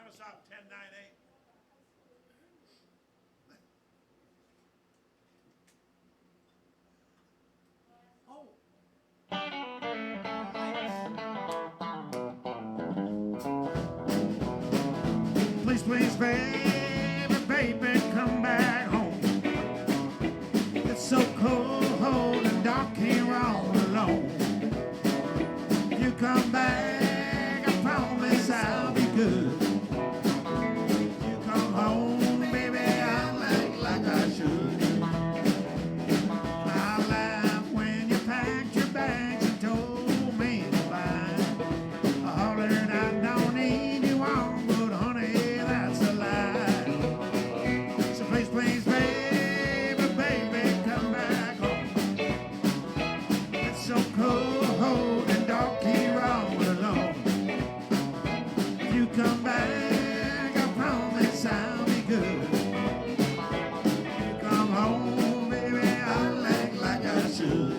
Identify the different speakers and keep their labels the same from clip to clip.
Speaker 1: Time us up, 10-9-8. Please, please, baby, baby, come back home. It's so cold and dark here all alone. If you come back, I promise I'll be good. You come home, baby, I'll act like I should. I laughed when you packed your bags and told me goodbye. I hollered, I don't need you on, but honey, that's a lie. So please, please, baby, baby, come back home. It's so cold and dark here all alone. If you come back, I promise I'll be good. You come home, baby, I'll act like I should.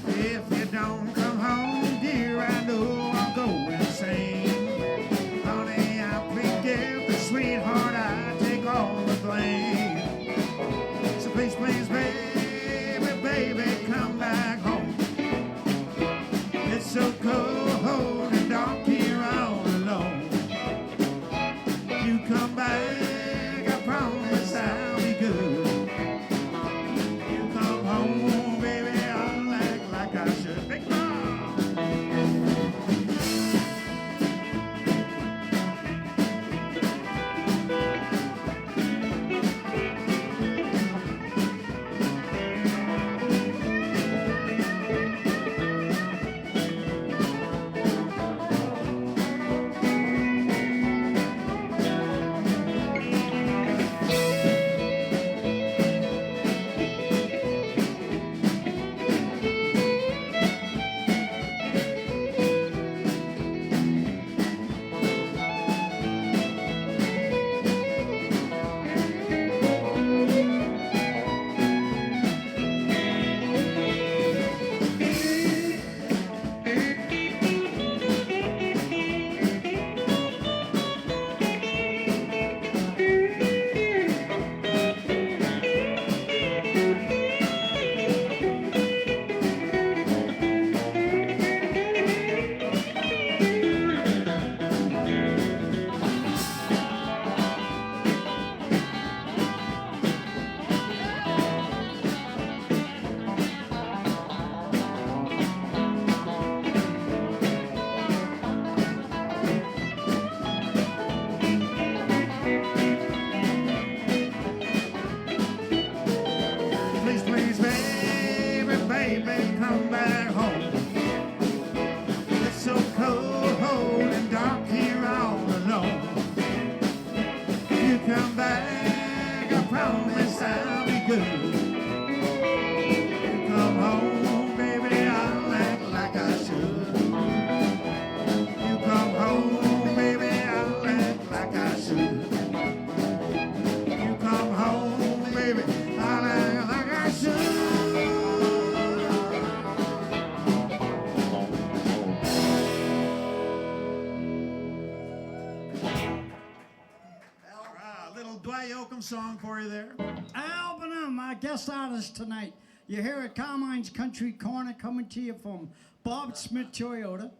Speaker 1: If you don't come home, dear, I know I'll go insane. Honey, I plead guilty, sweetheart, I take all the blame. So please, please, baby, baby, come back home. It's so cold and dark here all alone. You come back, I promise I'll be good. You come home, baby, I'll act like I should. Big Mom! Please, please, baby, baby, come back home. It's so cold and dark here all alone. If you come back, I promise I'll be good. You come home, baby, I'll act like I should. You come home, baby, I'll act like I should. You come home, baby, I'll act like I should. All right, a little Dwight Yoakam song for you there.
Speaker 2: Al Bonham, my guest artist tonight. You're here at Carmine's Country Corner, coming to you from Bob Smith Toyota.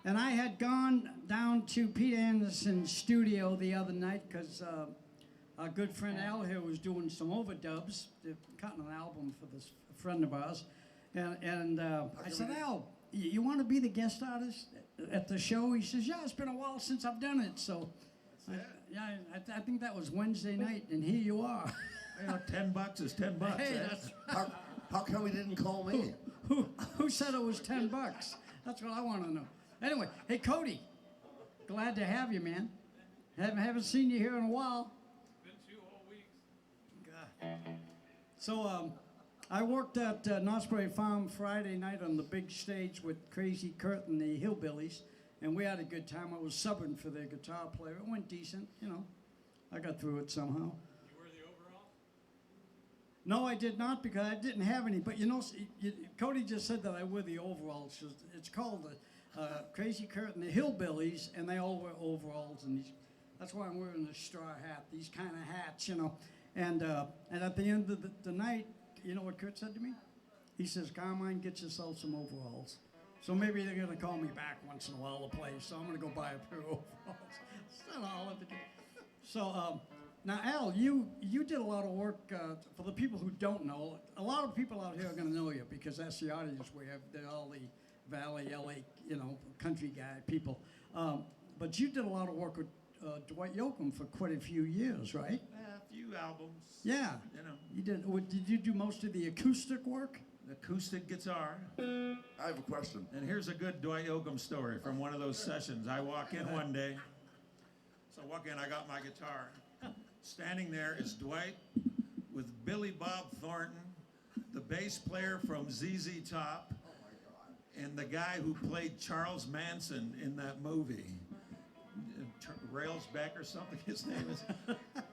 Speaker 2: And I had gone down to Pete Anderson's studio the other night because our good friend Al here was doing some overdubs. They're cutting an album for this friend of ours. And I said, Al, you want to be the guest artist at the show? He says, yeah, it's been a while since I've done it. So, I think that was Wednesday night, and here you are.
Speaker 1: You know, $10 is $10.
Speaker 2: Hey,
Speaker 1: eh?
Speaker 2: that's
Speaker 3: How come he didn't call me?
Speaker 2: who said it was $10? That's what I want to know. Anyway, hey Cody, glad to have you, man. Haven't seen you here in a while.
Speaker 4: Been 2 whole weeks.
Speaker 2: God. So I worked at Knott's Berry Farm Friday night on the big stage with Crazy Kurt and the Hillbillies, and we had a good time. I was subbing for their guitar player. It went decent, you know. I got through it somehow.
Speaker 4: You wear the overall?
Speaker 2: No, I did not because I didn't have any. But you know, Cody just said that I wear the overalls. It's called Crazy Kurt and the Hillbillies, and they all wear overalls, and that's why I'm wearing this straw hat. These kind of hats, you know. And at the end of the night, you know what Kurt said to me? He says, "Carmine, get yourself some overalls." So maybe they're gonna call me back once in a while to play. So I'm gonna go buy a pair of overalls. That's all I have to do. So now, Al, you did a lot of work for the people who don't know. A lot of people out here are gonna know you because that's the audience we have. They're all the Valley, LA, you know, country guy people. But you did a lot of work with Dwight Yoakam for quite a few years, right?
Speaker 1: A few albums.
Speaker 2: Yeah.
Speaker 1: You know,
Speaker 2: You did. Did you do most of the acoustic work?
Speaker 1: acoustic guitar.
Speaker 3: I have a question.
Speaker 1: And here's a good Dwight Yoakam story from one of those sessions. I walk in one day. So I walk in, I got my guitar. Standing there is Dwight with Billy Bob Thornton, the bass player from ZZ Top, and the guy who played Charles Manson in that movie. Railsback or something his name is.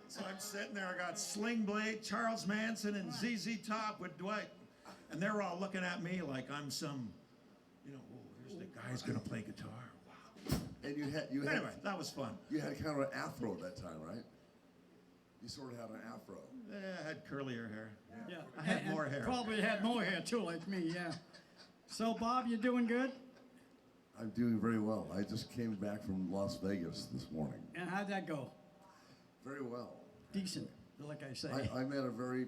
Speaker 1: So I'm sitting there, I got Sling Blade, Charles Manson, and ZZ Top with Dwight. And they're all looking at me like I'm some, you know, oh, here's the guy who's gonna play guitar. Wow.
Speaker 3: And you had
Speaker 1: Anyway, that was fun.
Speaker 3: you had kind of an afro at that time, right? You sort of had an afro.
Speaker 1: I had curlier hair.
Speaker 2: Yeah.
Speaker 1: I had
Speaker 2: And
Speaker 1: more hair.
Speaker 2: Probably had more hair too, like me. Yeah. So Bob, you doing good?
Speaker 3: I'm doing very well. I just came back from Las Vegas this morning.
Speaker 2: And how'd that go?
Speaker 3: Very well.
Speaker 2: Decent, like I say.
Speaker 3: I met a very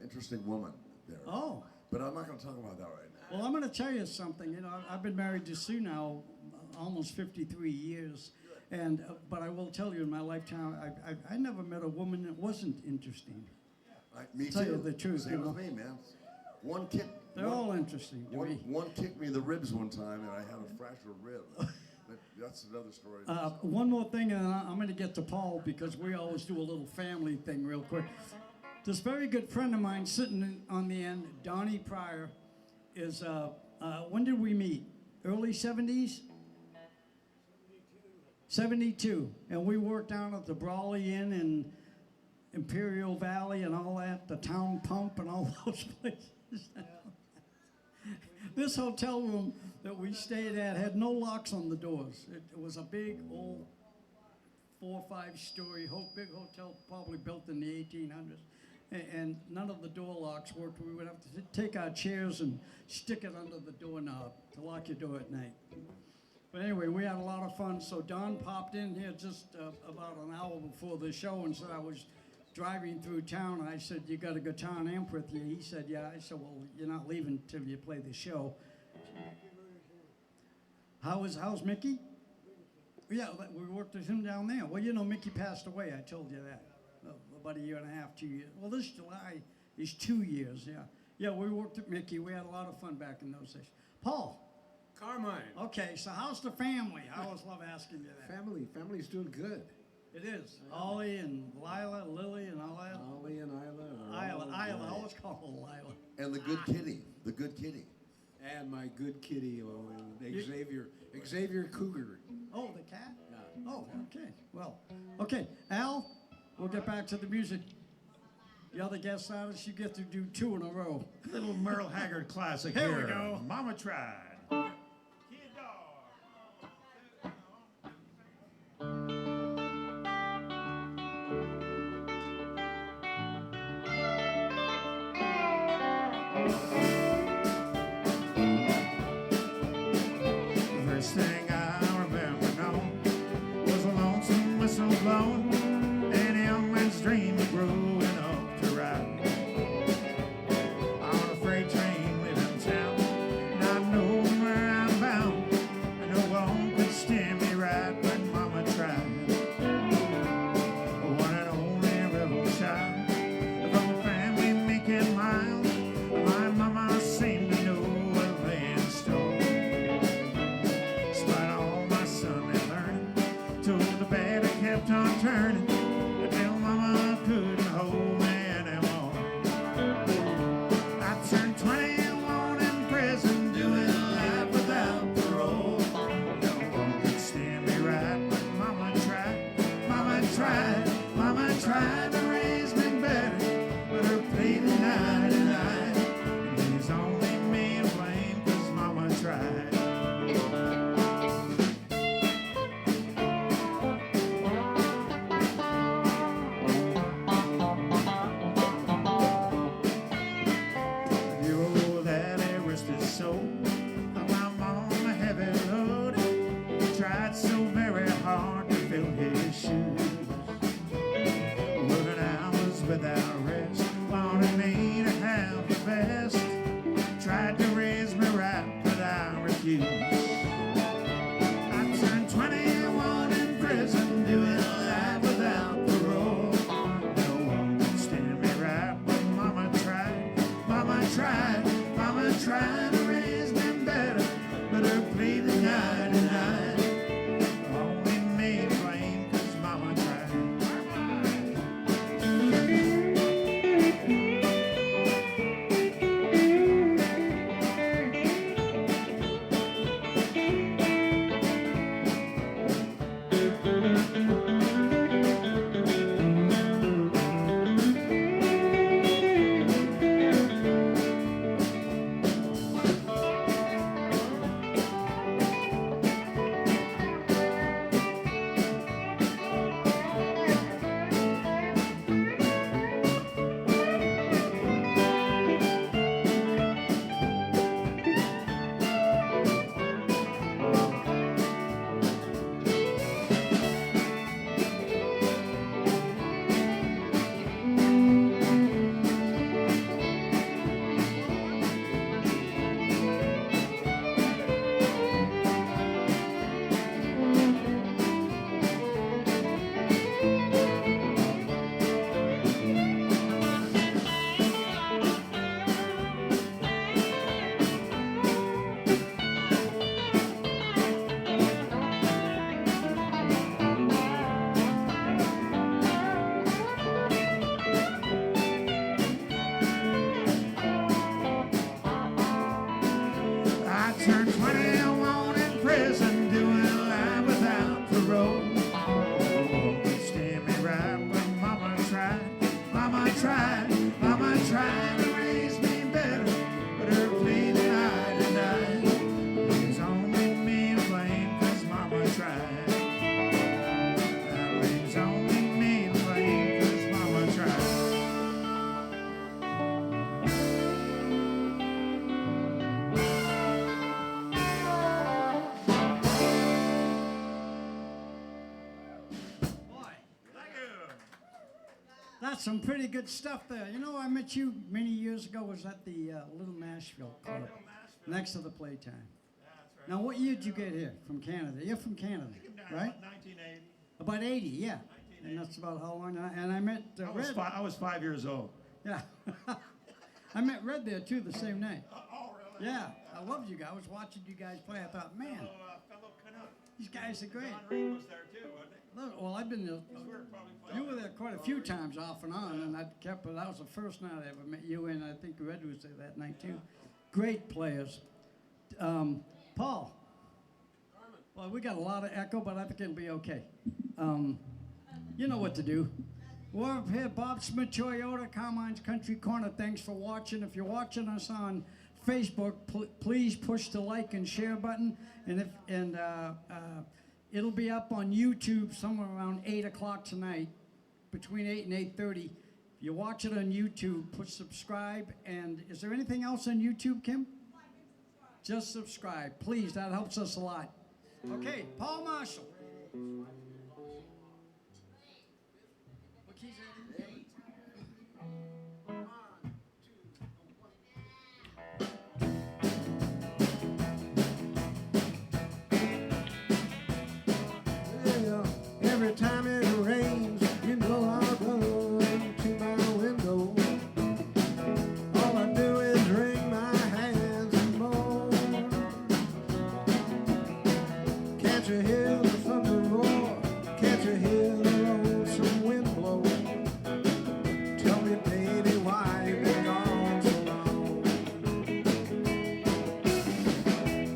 Speaker 3: interesting woman there.
Speaker 2: Oh.
Speaker 3: But I'm not going to talk about that right now.
Speaker 2: Well, I'm going to tell you something. You know, I've been married to Sue now almost 53 years, and but I will tell you, in my lifetime, I never met a woman that wasn't interesting.
Speaker 3: Me
Speaker 2: Tell
Speaker 3: too.
Speaker 2: you the truth,
Speaker 3: Same
Speaker 2: you know.
Speaker 3: with me, man. One kick.
Speaker 2: They're all interesting to me.
Speaker 3: One kicked me in the ribs one time, and I had a fractured rib. But that's another story.
Speaker 2: One more thing, and I'm going to get to Paul because we always do a little family thing real quick. This very good friend of mine sitting on the end, Donnie Pryor, is, when did we meet? Early 70s? 72. And we worked down at the Brawley Inn in Imperial Valley and all that, the Town Pump and all those places. This hotel room that we stayed at had no locks on the doors. It was a big old 4 or 5 story big hotel, probably built in the 1800s. And none of the door locks worked. We would have to take our chairs and stick it under the doorknob to lock your door at night. But anyway, we had a lot of fun. So Don popped in here just about an hour before the show and said I was driving through town. And I said, "You got a guitar and amp with you?" He said, "Yeah." I said, "Well, you're not leaving till you play the show." How's Mickey? Yeah, we worked with him down there. Well, you know, Mickey passed away. I told you that. About a year and a half, 2 years. Well, this July is 2 years, yeah. Yeah, we worked with Mickey. We had a lot of fun back in those days. Paul.
Speaker 4: Carmine.
Speaker 2: Okay, so how's the family? I always love asking you that.
Speaker 4: Family's doing good.
Speaker 2: It is. Ollie and Lila, Lily and all that.
Speaker 4: Ollie and Isla.
Speaker 2: Isla, I always call her Lila.
Speaker 3: And the good kitty. The good kitty.
Speaker 4: And my good kitty, Xavier Cougar.
Speaker 2: Oh, the cat?
Speaker 4: Yeah.
Speaker 2: Oh, okay. Well, okay. Al, we'll get back to the music. The other guest artists, you get to do 2 in a row.
Speaker 1: Little Merle Haggard classic
Speaker 2: Here
Speaker 1: here.
Speaker 2: we go.
Speaker 1: Mama Tried. Kid Dog. First thing I remember knowing was a lonesome whistle blowing and a young man's dream of growing up to ride on a freight train leaving town, not knowing trying to raise me better, but her pleading night and night only made plain 'cause mama tried. I turned 21 in prison, doing life without parole. Steer me right, but mama tried, mama tried, mama tried to raise me better, but her pleading night and night leaves only me to blame 'cause mama tried. That leaves only me to blame 'cause mama tried.
Speaker 2: Boy, that's some pretty good stuff there. You know, I met you many years ago. Was at the Little Nashville Club, next to the Playtime. Now, what year did you get here from Canada? You're from Canada, right?
Speaker 1: 1980.
Speaker 2: About 80, yeah. And that's about how long. And I met Red.
Speaker 1: I was 5 years old.
Speaker 2: Yeah. I met Red there too the same night.
Speaker 1: Oh, really?
Speaker 2: Yeah, I loved you guys. I was watching you guys play. I thought, man,
Speaker 1: Fellow Canuck.
Speaker 2: these guys are great.
Speaker 1: Don Reed was there too, wasn't he?
Speaker 2: Look, well, I've been there.
Speaker 1: We were probably
Speaker 2: You
Speaker 1: playing.
Speaker 2: were there quite a few times off and on, and I kept. But that was the first night I ever met you, and I think Red was there that night too. Great players. Paul. Well, we got a lot of echo, but I think it'll be okay. You know what to do. We're up here, Bob Smith Toyota, Carmine's Country Corner. Thanks for watching. If you're watching us on Facebook, please push the like and share button, and it'll be up on YouTube somewhere around 8 o'clock tonight, between 8 and 8:30. If you watch it on YouTube, push subscribe. And is there anything else on YouTube, Kim? Just subscribe, please. That helps us a lot. Okay, Paul Marshall. What keys are in?
Speaker 4: Yeah, every time it rains, you know I'll run to my window. All I do is wring my hands and moan. Can't you hear the thunder roar? Can't you hear the lonesome wind blow? Tell me, baby, why you been gone so long?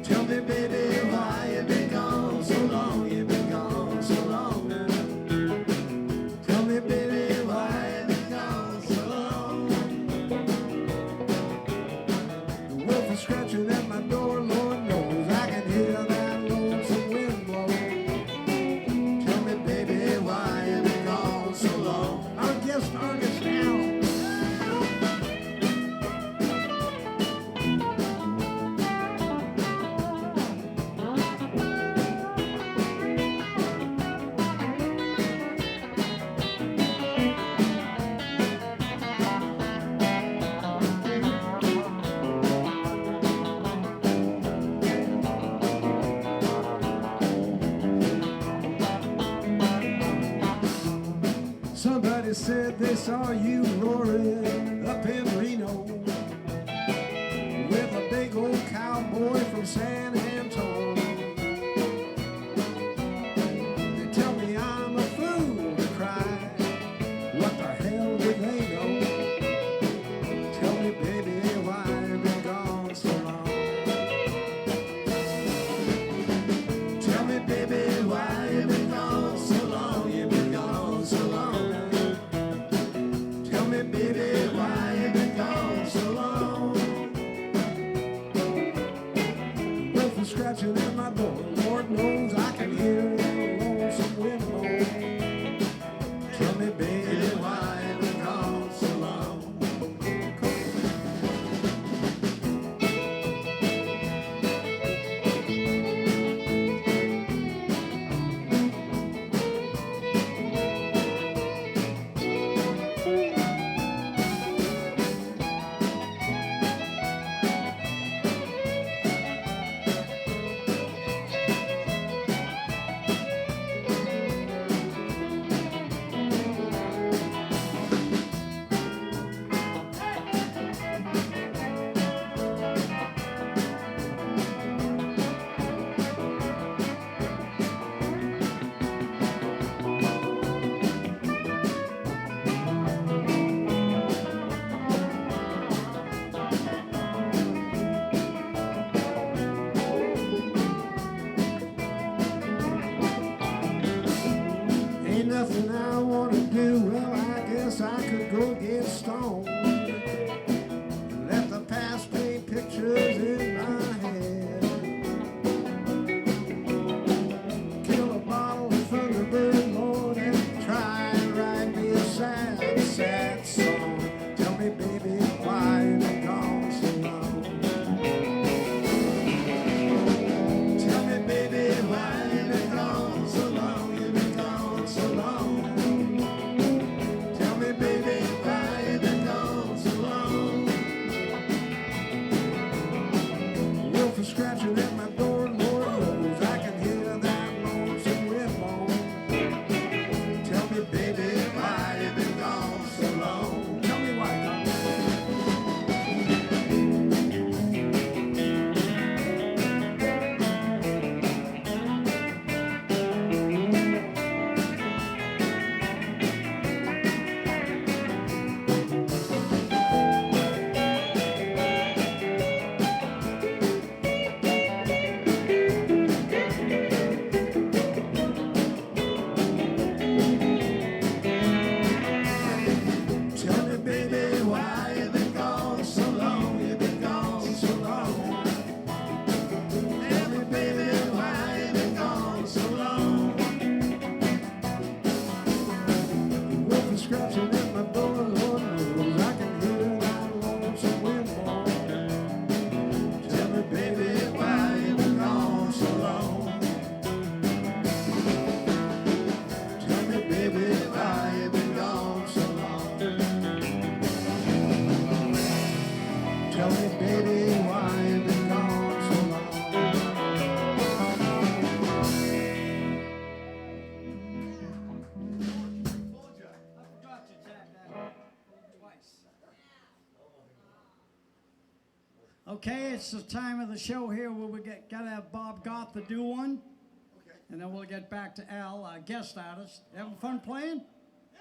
Speaker 4: Tell me, baby, why you been gone so long? You been gone so long now. Tell me, baby, why you been gone so long? The wolf is scratching at my door, Lord knows I can hear that lonesome wind blow. Tell me, baby, why you been gone so long? Our guest artist now. Somebody said they saw you roaring up in Reno with a big scratching at my door. Lord knows I can hear that lonesome wind moan. Tell me, baby, why you been gone so long? Ain't nothing I wanna do, well I guess I could go get stoned. Let the past paint pictures in my head. Kill a bottle of Thunderbird, Lord, and try and write me a sad, sad song. Tell me, baby, why you been gone so long? Tell me, baby, why you been gone so long? You been gone so long. Tell me, baby, why you been gone so long? Wolf is scratching at my door, Lord knows I can hear that lonesome wind moan. Tell me, baby, why you been gone so long? Tell me why. Tell me, baby, why you been gone so long? You been gone so long. Tell me, baby, why you been gone so long? The wolf is scratching at my door, Lord knows I can hear that lonesome wind moan. Tell me, baby, why you been gone so long? Tell me, baby, why you been gone so long? Tell me, baby, why you been gone so long?
Speaker 2: Okay, it's the time of the show here where we gotta have Bob Goth to do one. And then we'll get back to Al, our guest artist. Having fun playing? Yeah.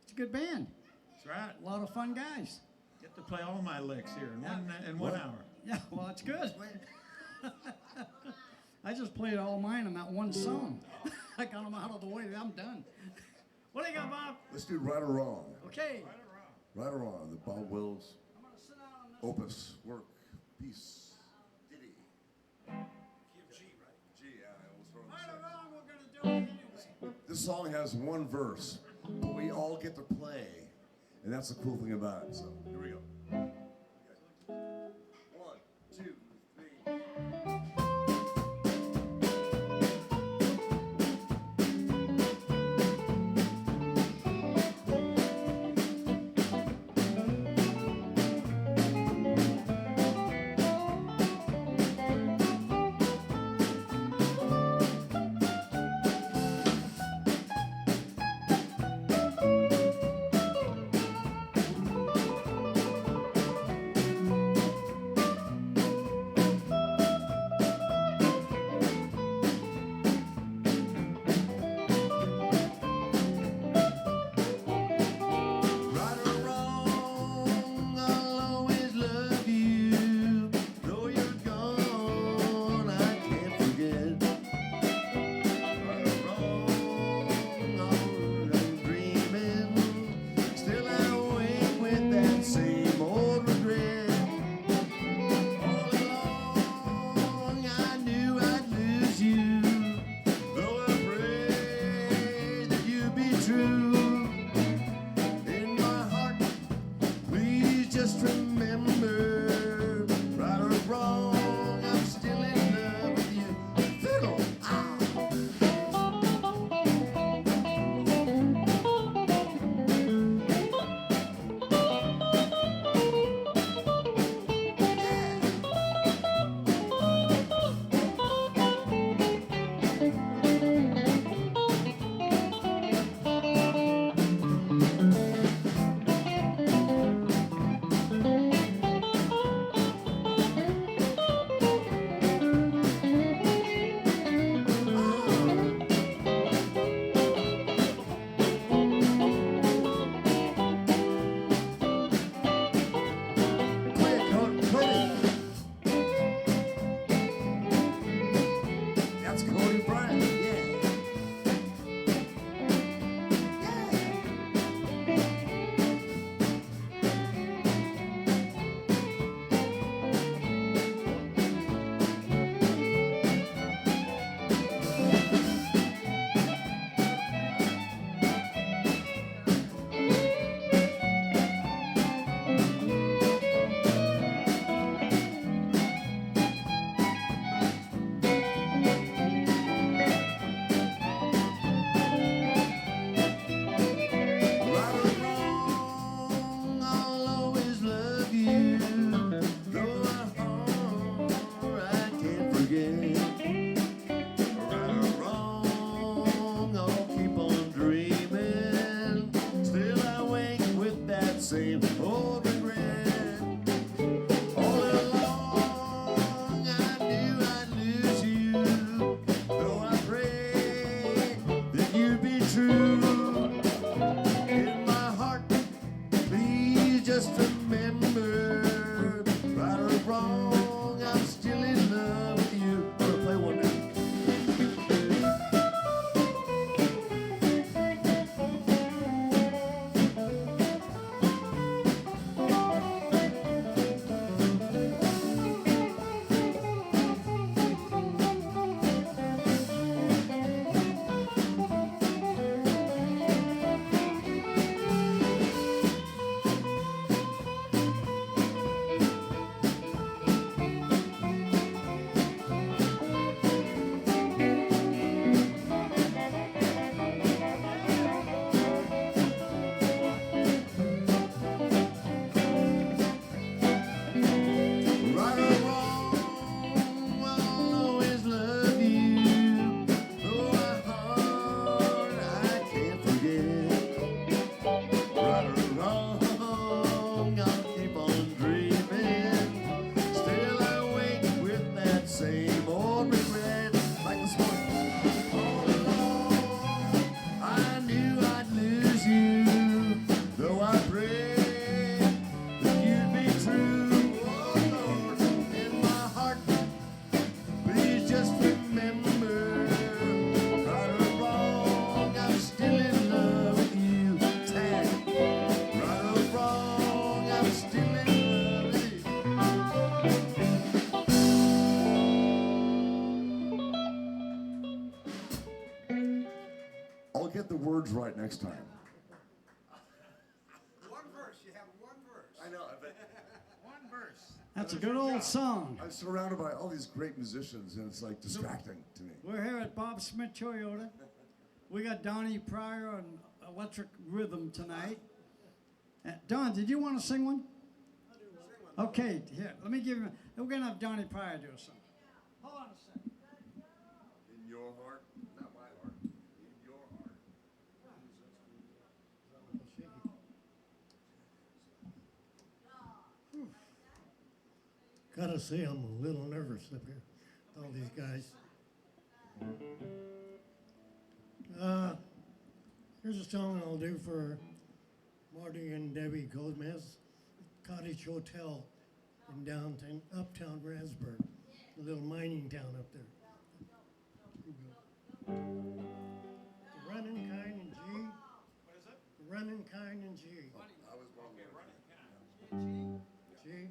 Speaker 2: It's a good band.
Speaker 1: That's right.
Speaker 2: A lot of fun guys.
Speaker 1: Get to play all my licks here in one hour.
Speaker 2: Yeah, well, that's good. I just played all mine in that one song. I got them out of the way. I'm done. What do you got, Bob?
Speaker 3: Let's do Right or Wrong.
Speaker 2: Okay.
Speaker 3: Right or Wrong, the Bob Wills
Speaker 2: I'm going to sit down on this.
Speaker 3: opus work piece. Ditty. G, right? G, yeah, we'll start on
Speaker 2: Right
Speaker 3: the
Speaker 2: or
Speaker 3: sixth.
Speaker 2: wrong, we're going to do it anyway.
Speaker 3: This song has one verse, but we all get to play, and that's the cool thing about it. So here we go. One, two, three.
Speaker 4: just remember, right or wrong, I'm still in love with you. Fiddle. That's Cody Bryant. Yeah. Right or wrong, I'll always love you. Though I can't forget. Right or wrong, I'll keep on dreaming. Still I wake with that same old regret. All along, I knew I'd lose you. Though I prayed that you'd be true. In my heart, please just remember, right or wrong, I'm still in love with you. I'm gonna play one now. Right or wrong, I'll always love you. Though I can't forget. Right or wrong, I'll keep on dreaming. Still I wake with that same old regret. Like this one. All along, I knew I'd lose you. Though I prayed that you'd be true. Oh Lord, in my heart, please just remember, right or wrong, I'm still in love with you. Tag. Right or wrong, I'm still in love with you.
Speaker 3: I'll get the words right next time.
Speaker 5: One verse. You have one verse.
Speaker 3: I know.
Speaker 5: One verse.
Speaker 2: That's a good old song.
Speaker 3: I'm surrounded by all these great musicians, and it's like distracting to me.
Speaker 2: We're here at Bob Smith Toyota. We got Donnie Pryor on electric rhythm tonight. Don, did you want to sing one? Okay, here, let me give you. We're going to have Donnie Pryor do a song. Hold on a second.
Speaker 3: In your heart, not my heart. In your heart.
Speaker 6: Gotta say, I'm a little nervous up here, all these guys. Here's a song I'll do for Marty and Debbie Gomez, Cottage Hotel in downtown, uptown Rasburg, a little mining town up there. The running kind in G.
Speaker 5: What is it?
Speaker 6: The running kind in G.
Speaker 3: I was one
Speaker 5: Okay, running kind.
Speaker 6: G.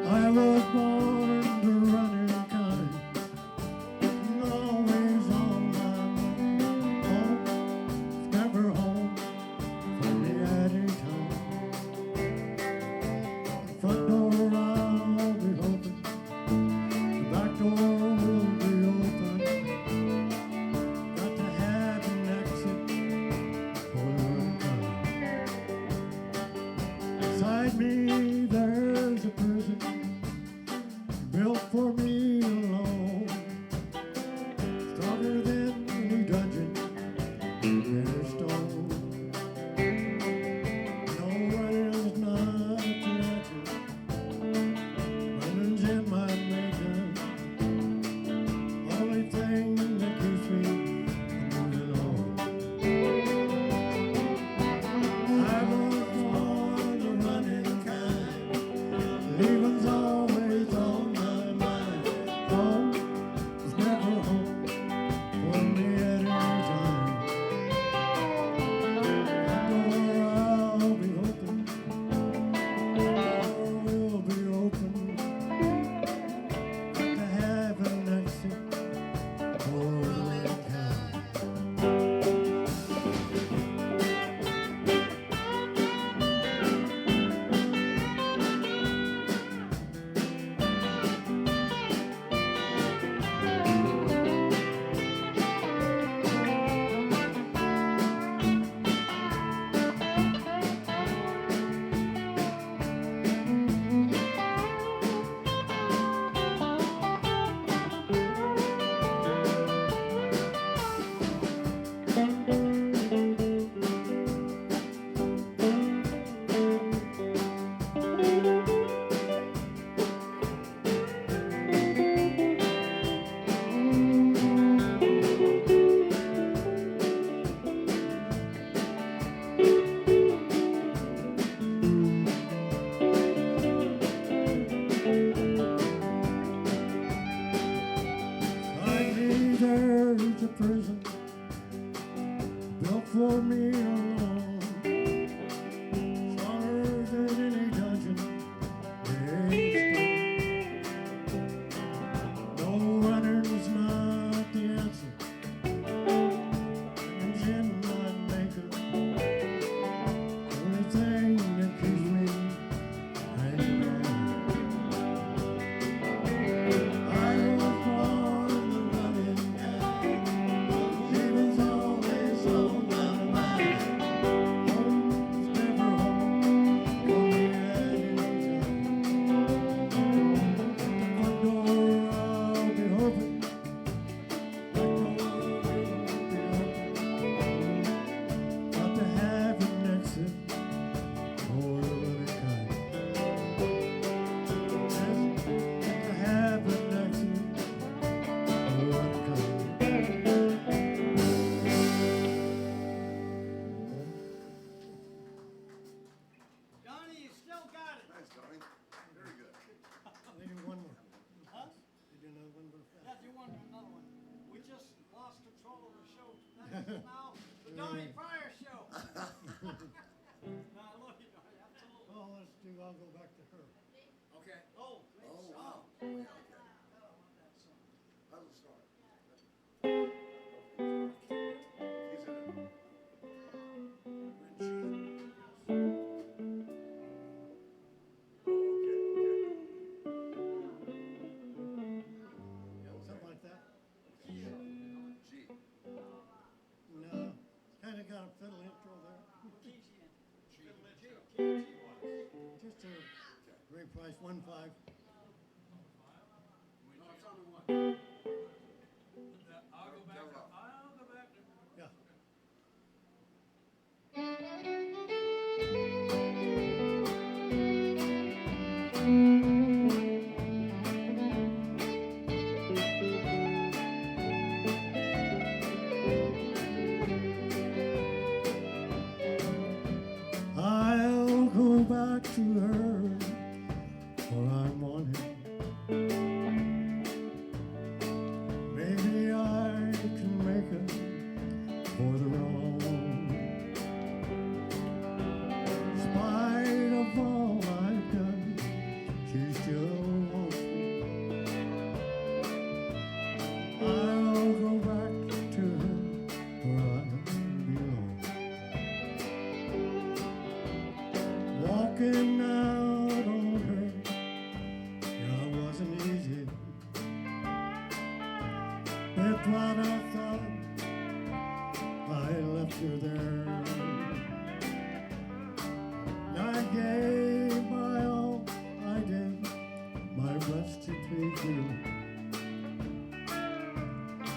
Speaker 6: I was born the running kind. No Beside me there's a prison built for me alone, stronger than any dungeon in a stone. No runner's not the answer, running's in my making. Only thing that keeps me from moving on. I was born a running kind, leaving's always on my mind. Home is never home for me at any time. That door I'll be open, that door will be open. Got to have an exit for mankind. Beside me there's a prison built for me alone, stronger than any dungeon made stone. No runner's not the answer, running's in my maker. Only thing that keeps me hanging on. I was born a running guy, leaving's always on my mind. Home's never home for me at any time. Front door I'll be open, back door will be open. Got to have an exit for the running kind. Got to have an exit for the running kind.
Speaker 2: Johnny, you still got it.
Speaker 3: Thanks, Johnny. Very good.
Speaker 6: They do one more.
Speaker 2: Huh?
Speaker 6: They do another one more fast.
Speaker 2: Yeah, do one, another one. We just lost control of the show. That is now the Donnie Pryor show. No, I love you, Donnie, absolutely.
Speaker 6: Well, let's do, I'll go back to her.
Speaker 5: Okay.
Speaker 2: Oh, great
Speaker 3: Oh,
Speaker 2: song.
Speaker 3: wow. Oh, yeah, okay.
Speaker 2: I love that song.
Speaker 3: How's it start? He's in it.
Speaker 6: Something like that.
Speaker 3: G.
Speaker 6: No, kind of got a fiddle intro there. Just a great price, 1.5.
Speaker 5: I'll go back. I'll go back.
Speaker 6: Yeah. I'll go back to her, for I'm wanted. Maybe I can make it for the wrong. In spite of all I've done, she still wants me. I'll go back to her, where I belong. Walking out on her, yeah, it wasn't easy. That's what I thought. I left her there. I gave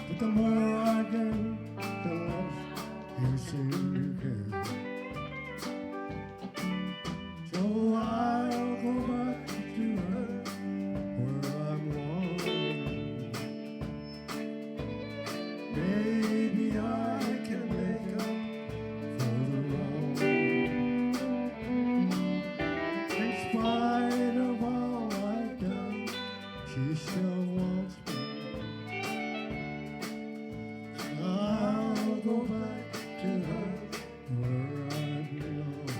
Speaker 6: But the more I do, the less you seem to care. So I'll go back to her where I'm wanting. Maybe I can make up for the wrong. In spite of all I've done, she still wants me. I'll go back to her where I belong.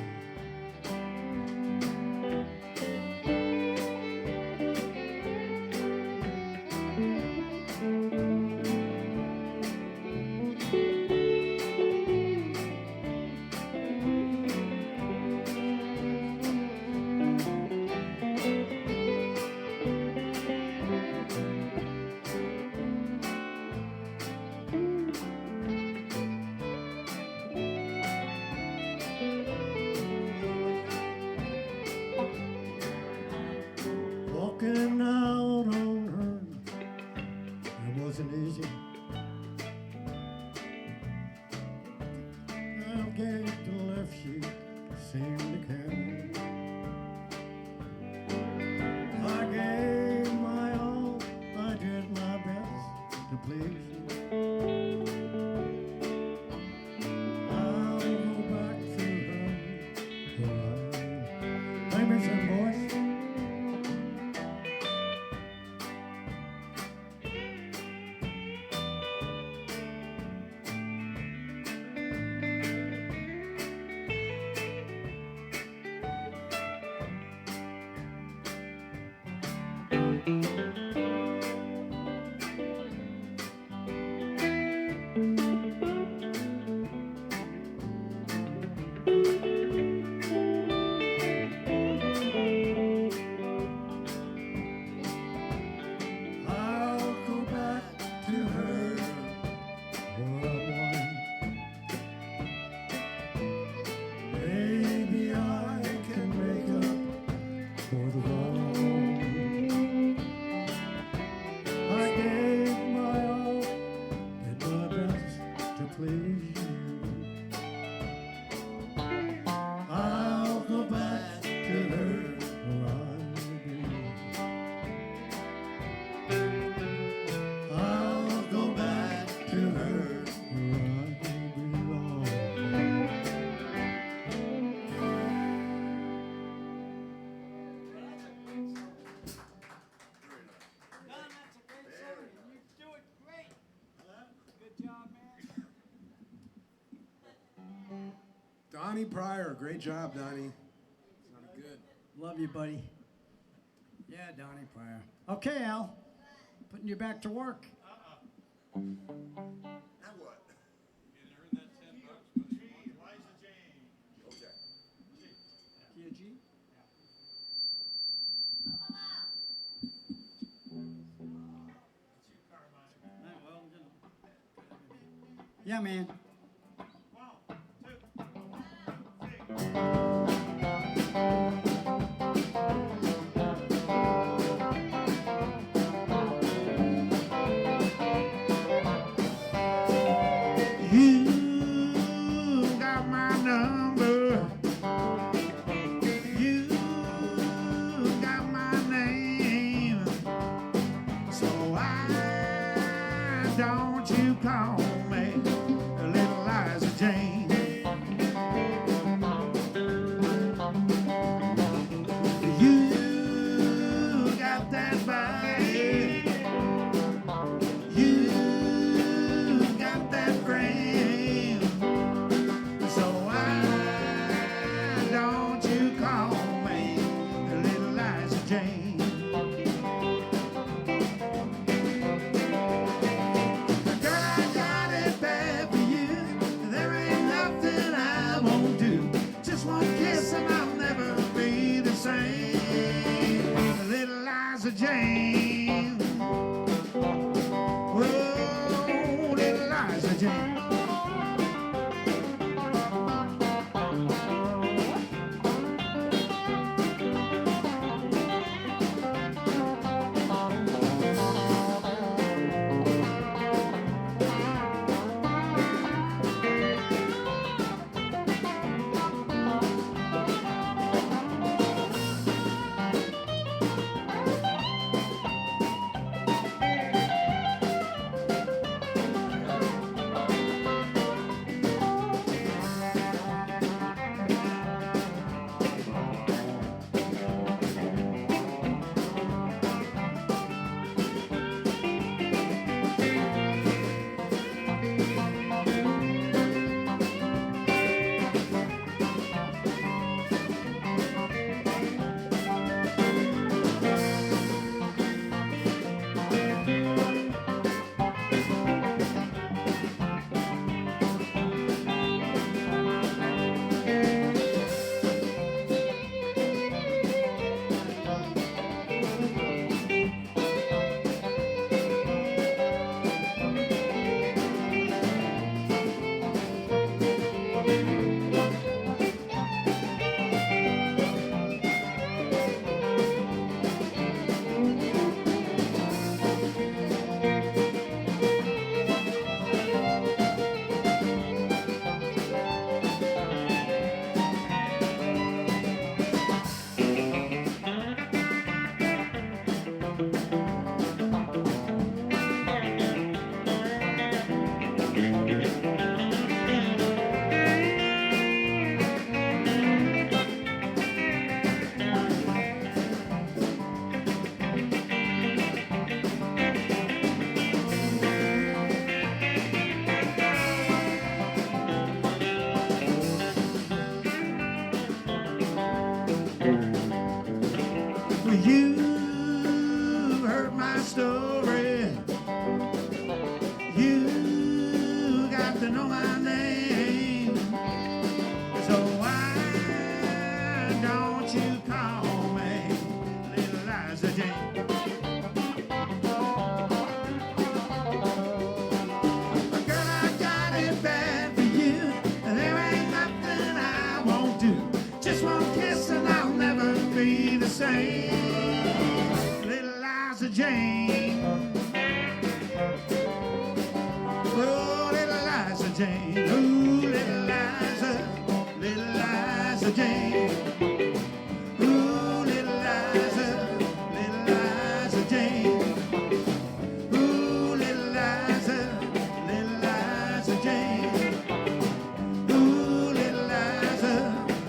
Speaker 6: Walking out on her, it wasn't easy. I gave the left, she seemed to care. I gave my all, I did my best to please you. I'll go back to her where I play me some boys. I'll go back to her where I want. Maybe I can make up for the wrong. I gave my all, did my best to please you. I'll go back to her where I belong. I'll go back to her where I belong.
Speaker 2: Don, that's a great song, and you do it great. Good job, man.
Speaker 4: Donnie Pryor, great job, Donnie.
Speaker 5: Sounded good.
Speaker 2: Love you, buddy. Yeah, Donnie Pryor. Okay, Al. Putting you back to work.
Speaker 3: Now what?
Speaker 5: You earned that $10 whether you want to.
Speaker 3: Okay.
Speaker 2: Kia G? Yeah, man.
Speaker 1: You got my number. You got my name. So why don't you call me Little Liza Jane? You got that body. You got that frame. So why don't you call me Little Liza Jane? Girl, I got it bad for you. There ain't nothing I won't do. Just one kiss and I'll never be the same. Little Liza Jane. Whoa, Little Liza Jane. got to know my name. So why don't you call me Little Liza Jane? Girl, I got it bad for you. There ain't nothing I won't do. Just one kiss and I'll never be the same. Little Liza Jane. Oh, little Liza Jane. Ooh, little Liza Jane. Ooh, little Liza Jane. Ooh, little Liza Jane. Ooh, little Liza Jane.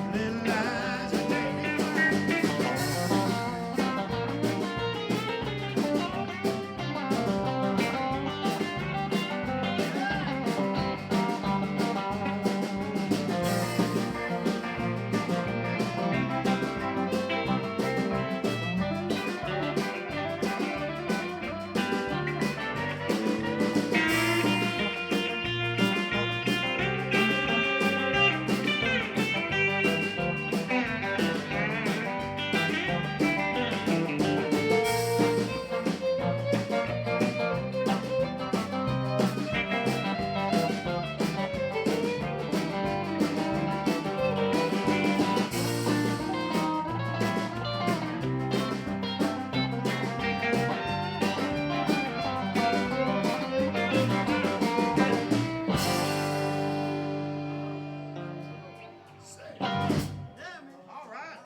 Speaker 1: All right.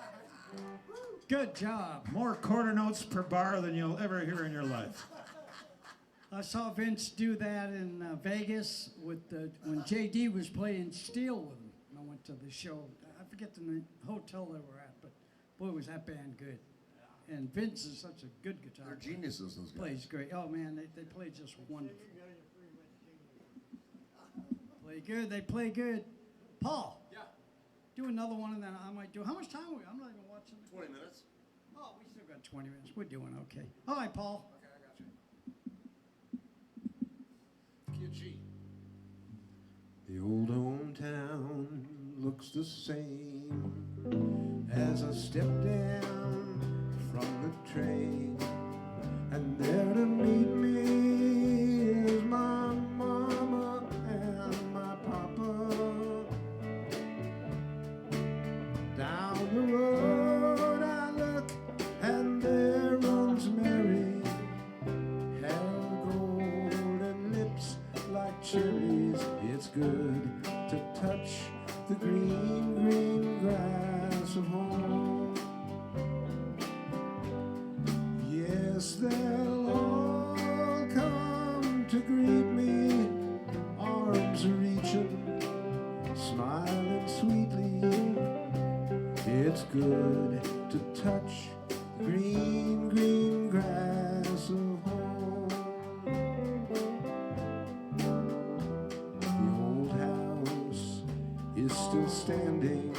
Speaker 2: Good job.
Speaker 1: More quarter notes per bar than you'll ever hear in your life.
Speaker 2: I saw Vince do that in Vegas with when JD was playing steel with him. I went to the show. I forget the hotel they were at, but boy, was that band good. And Vince is such a good guitar
Speaker 3: They're
Speaker 2: player.
Speaker 3: geniuses, those guys.
Speaker 2: Plays great. Oh man, they play just wonderful. Play good. They play good. Paul. Yeah. Do another one and then I might do. How much time are we? I'm not even watching.
Speaker 3: 20 minutes.
Speaker 2: Oh, we still got 20 minutes. We're doing okay. All right, Paul.
Speaker 3: Key of G.
Speaker 4: The old hometown looks the same as I step down from the train, and there to meet me is my mama and my papa. Down the road I look, and there runs Mary, hair golden, lips like cherries. It's good to touch the green, green grass of home. Yes, they'll all come to greet me, arms reaching, smiling sweetly. It's good to touch the green, green grass of home. The old house is still standing,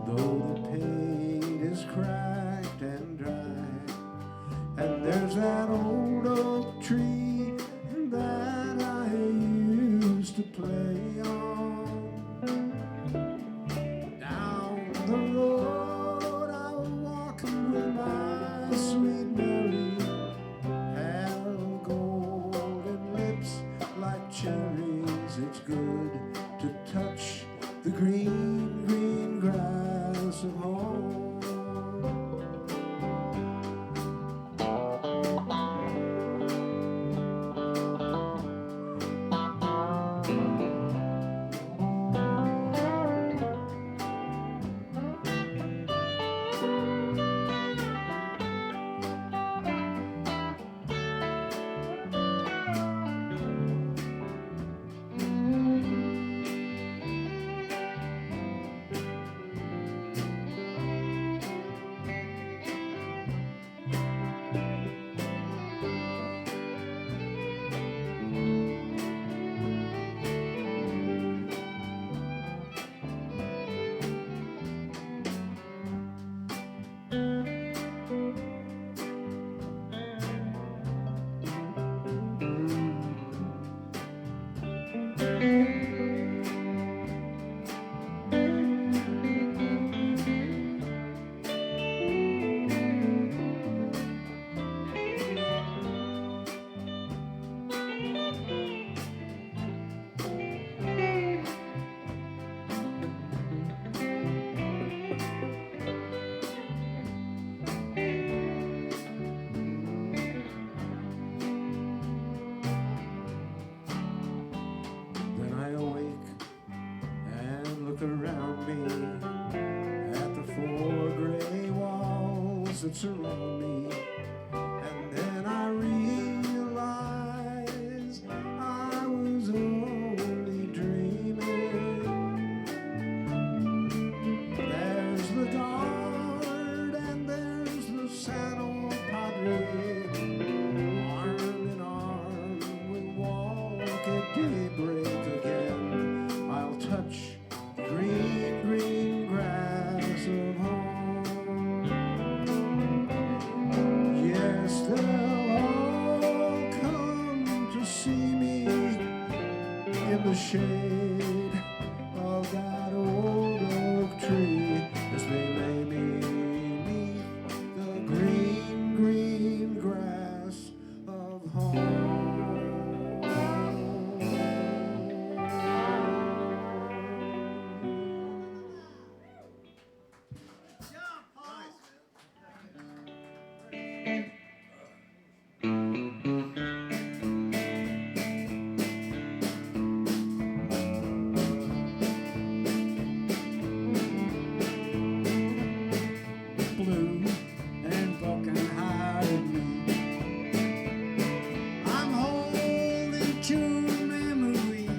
Speaker 4: though the paint is cracked and dry. And there's that old oak tree that I used to play on. Down the road I walk with my sweet Mary, hair of golden, lips like cherries. It's good to touch the green, green grass of home. that surround me. And then I realized I was only dreaming. There's the guard and there's the San Old Padre. Arm in arm we'll walk at daybreak again. I'll touch the green, green grass of home. Yes, they'll all come to see me in the shade of that old oak tree as they lay me neath the green, green grass of home.
Speaker 2: Blue and broken-hearted me. I'm holding to memory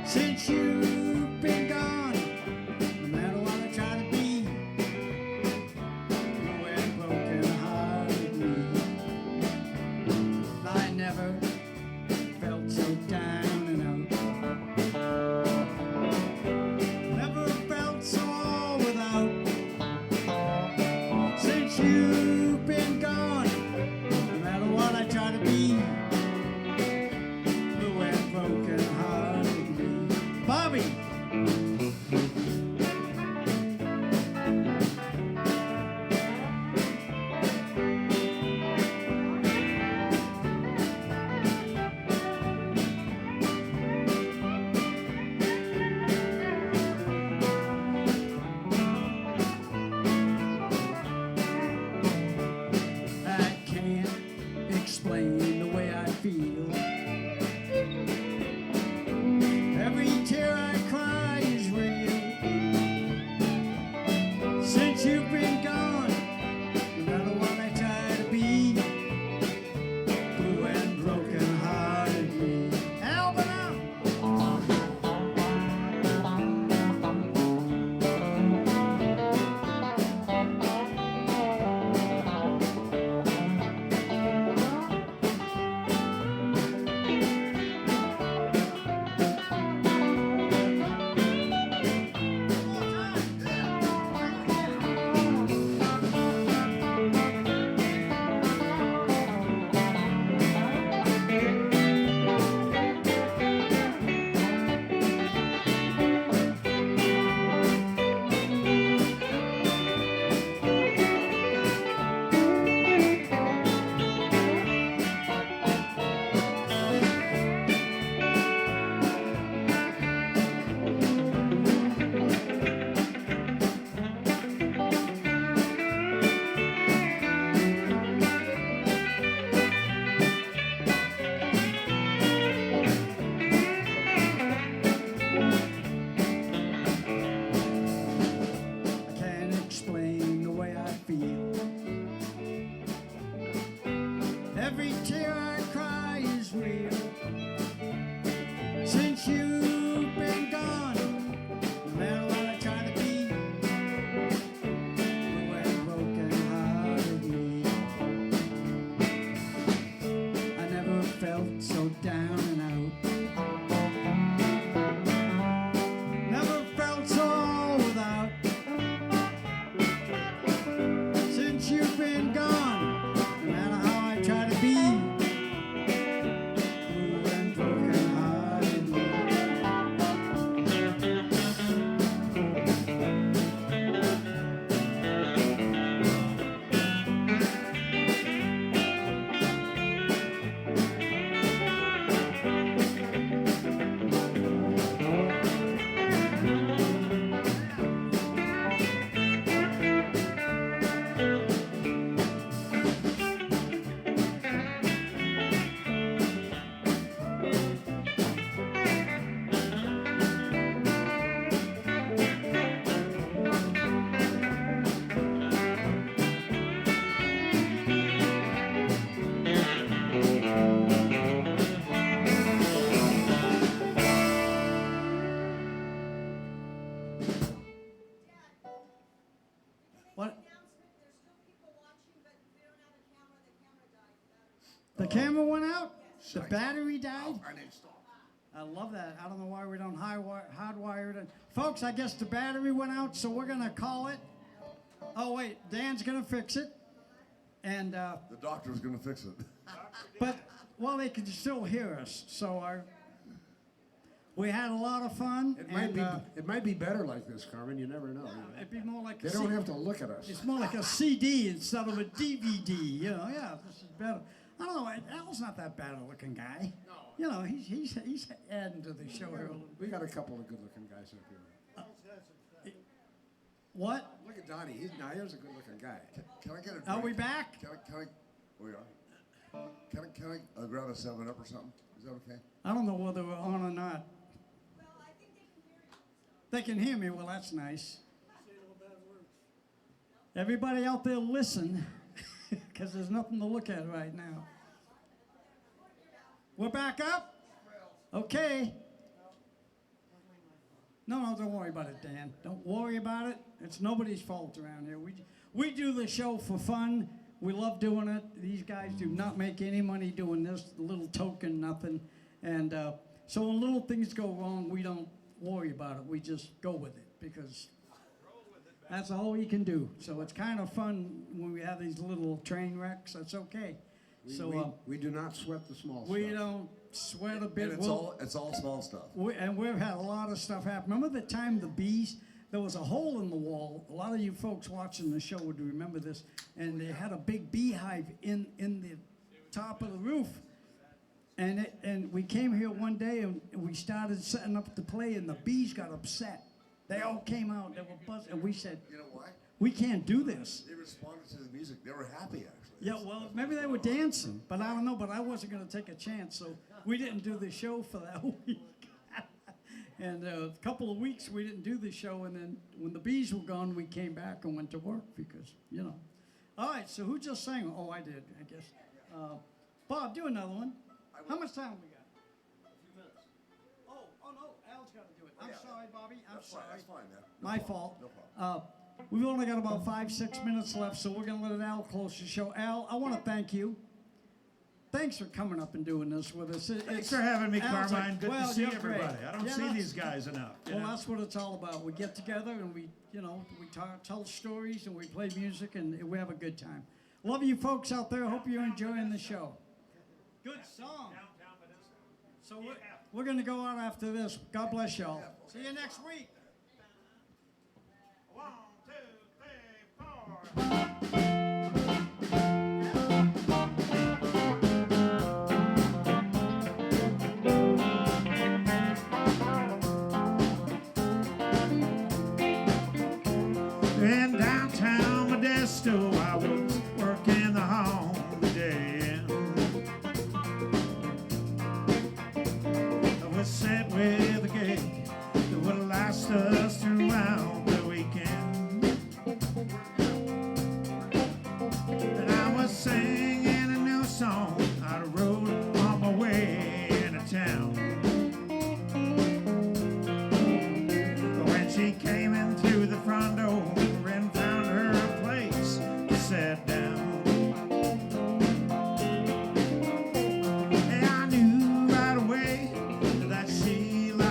Speaker 2: since you've been gone. No matter what I try to be, blue and broken-hearted me. I never felt so down and out. Never felt so all without. Since you've been gone, no matter what I try to be, blue and broken hearted me. Bobby! I can't explain the way I feel. Every tear I cry is real. Since you've been gone, no matter what I try to be, blue and broken hearted me. Helping out! I can't explain the way I feel. Every tear I cry is real. Since you've been gone, no matter what I try to be, blue and broken hearted me. I never felt so down and out. Never felt so all without. Since you've been gone, no matter how I try to be, blue and broken hearted me. The camera went out? The
Speaker 3: Shite.
Speaker 2: battery died?
Speaker 3: Our name's Storm.
Speaker 2: I love that. I don't know why we don't hardwire it. Folks, I guess the battery went out, so we're going to call it. Oh, wait, Dan's going to fix it. And,
Speaker 3: The doctor's gonna fix it.
Speaker 2: but, well, they can still hear us. So we had a lot of fun.
Speaker 4: It might be better like this, Carmen. You never know.
Speaker 2: It'd be more like
Speaker 4: They
Speaker 2: a
Speaker 4: don't have to look at us.
Speaker 2: It's more like a CD instead of a DVD. You know, yeah, this is better. I don't know. Al's not that bad a looking guy. No. You know, he's adding to the show here a little.
Speaker 4: We got a couple of good-looking guys up here.
Speaker 2: What?
Speaker 4: Look at Donnie. Here's a good-looking guy.
Speaker 3: Can I get a drink?
Speaker 2: Are we back?
Speaker 3: Can I, we are. Can I grab a 7-Up or something? Is that okay?
Speaker 2: I don't know whether we're on or not. They can hear me. Well, that's nice. Everybody out there, listen, because there's nothing to look at right now. We're back up? Okay. No, don't worry about it, Dan. Don't worry about it. It's nobody's fault around here. We do the show for fun. We love doing it. These guys do not make any money doing this little token nothing. And so when little things go wrong, we don't worry about it. We just go with it because that's all you can do. So it's kind of fun when we have these little train wrecks. That's okay.
Speaker 4: We do not sweat the small stuff.
Speaker 2: We don't sweat a bit.
Speaker 3: And it's all small stuff.
Speaker 2: And we've had a lot of stuff happen. Remember the time the bees, there was a hole in the wall. A lot of you folks watching the show would remember this. And they had a big beehive in the top of the roof. And we came here one day and we started setting up to play and the bees got upset. They all came out, they were buzzing, and we said,
Speaker 3: You know why?
Speaker 2: we can't do this.
Speaker 3: They responded to the music. They were happy, actually.
Speaker 2: Yeah, well, maybe they were dancing, but I don't know, but I wasn't gonna take a chance, so we didn't do the show for that week. And a couple of weeks we didn't do the show, and then when the bees were gone, we came back and went to work because, you know. All right, so who just sang? Oh, I did, I guess. Bob, do another one. How much time we got?
Speaker 3: A few minutes.
Speaker 2: Oh no, Al's gotta do it. I'm sorry, Bobby, I'm
Speaker 3: That's fine,
Speaker 2: sorry.
Speaker 3: that's fine, man. No
Speaker 2: My
Speaker 3: problem,
Speaker 2: fault.
Speaker 3: No problem.
Speaker 2: We've only got about 5-6 minutes left, so we're going to let Al close the show. Al, I want to thank you. Thanks for coming up and doing this with us.
Speaker 1: Thanks for having me,
Speaker 2: Al's
Speaker 1: Carmine.
Speaker 2: like,
Speaker 1: Good
Speaker 2: well,
Speaker 1: to see
Speaker 2: you're great.
Speaker 1: everybody. I don't
Speaker 2: Yeah,
Speaker 1: see
Speaker 2: that's-
Speaker 1: these guys enough. you
Speaker 2: Well,
Speaker 1: know?
Speaker 2: that's what it's all about. We get together and we tell stories and we play music and we have a good time. Love you folks out there. Hope you're enjoying the show. Good song. So we're going to go out after this. God bless y'all. See you next week.
Speaker 1: 1, 2, 3, 4. In downtown Modesto, I was working the holiday Inn. I was set with a gig that would last us throughout the weekend. And I was singing a new song I wrote on my way into town. When she came in through the front door and found her a place to sit down, hey, I knew right away that she liked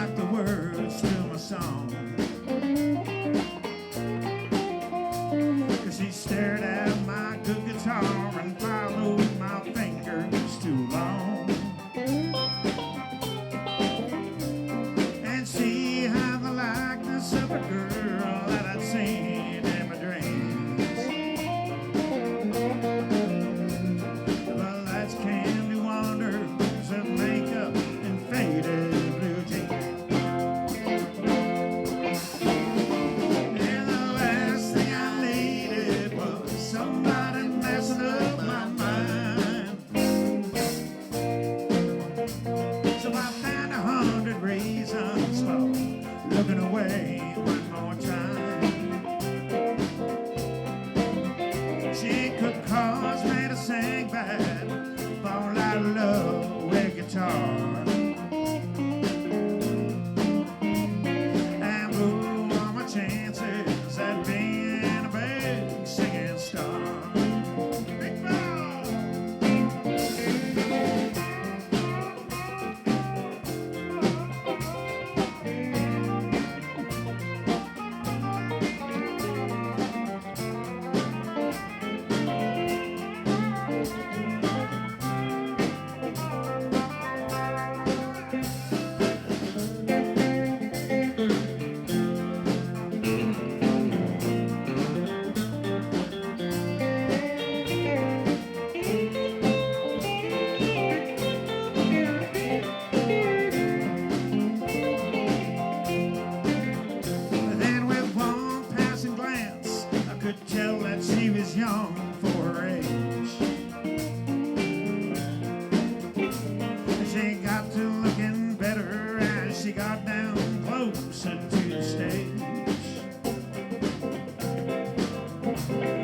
Speaker 1: she got down closer to the stage.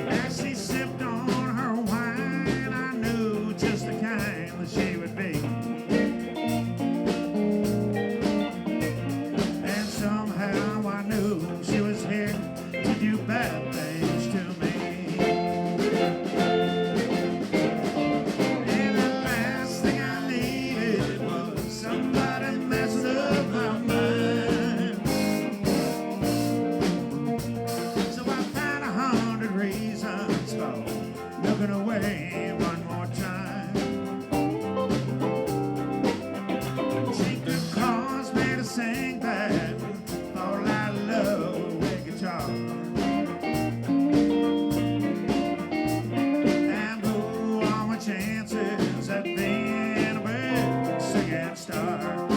Speaker 1: As she sipped on her wine, I knew just the kind that she would be. And somehow I knew she was here to do bad things to me. And the last thing I needed was somebody messing up my mind. So I found 100 reasons for looking away one more time. She could cause me to sing that all I love with guitar. And blew all my chances at being a big singing star.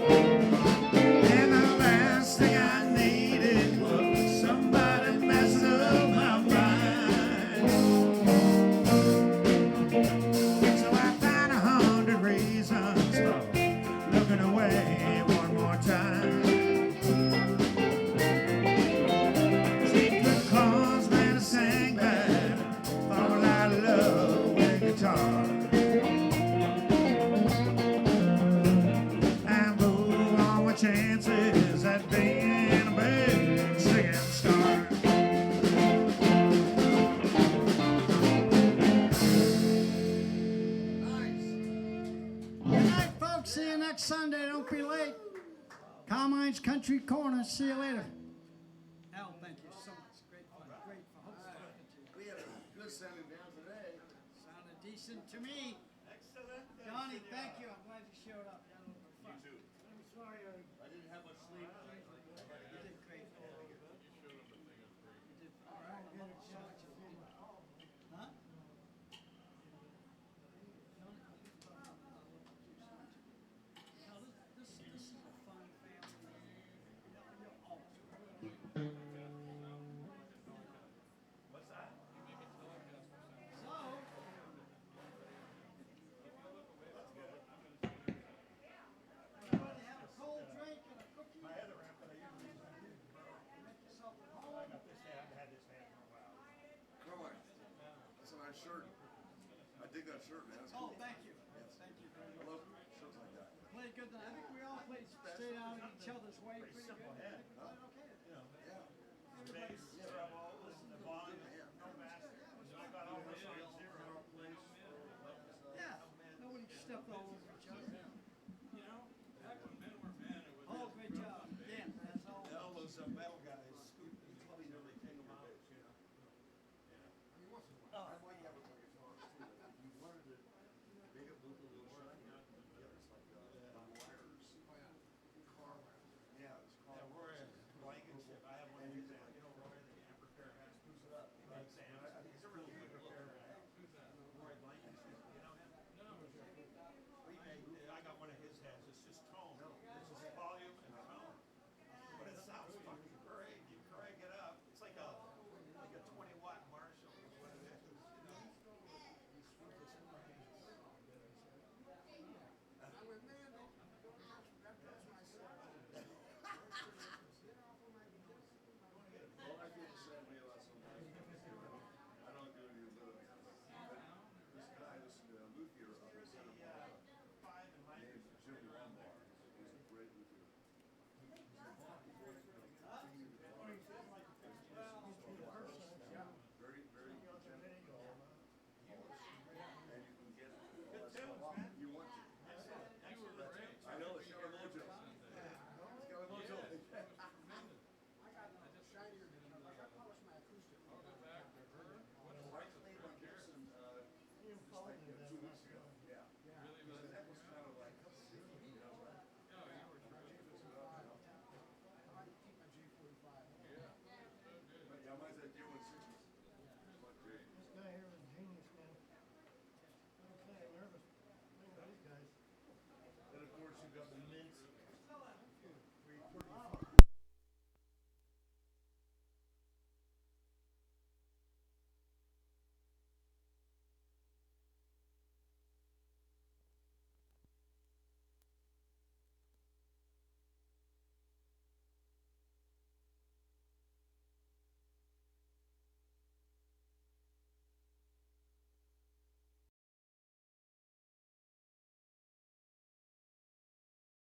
Speaker 1: And the last thing I needed was somebody messing up my mind. So I found 100 reasons for looking away one more time. She could cause me to sing that all I love with guitar. And blew all my chances at being a big singing star.
Speaker 2: Good night, folks. See you next Sunday. Don't be late. Carmine's Country Corner. See you later. Al, thank you so much. Great fun. Great fun. Hope talking to you.
Speaker 3: We had a good sounding down today.
Speaker 2: Sounded decent to me.
Speaker 5: Excellent.
Speaker 2: Donnie, thank you. I'm glad you showed up. You had a little bit of fun.
Speaker 5: too.
Speaker 2: I'm sorry
Speaker 5: I didn't have much sleep.
Speaker 2: you did great. You did all right. Huh? No, this is a fun family. You're always
Speaker 5: What's that?
Speaker 2: So, everybody have a cold drink and a cookie.
Speaker 5: My other amp that I usually use.
Speaker 2: Make yourself at home.
Speaker 5: I got this hand. I had this hand for a while.
Speaker 3: Carmine, that's a nice shirt. I dig that shirt, man. That's
Speaker 2: Oh,
Speaker 3: cool.
Speaker 2: thank you. Thank you very
Speaker 3: I
Speaker 2: much.
Speaker 3: love shirts like that.
Speaker 2: Played good. I think we all played straight out of each other's way pretty good.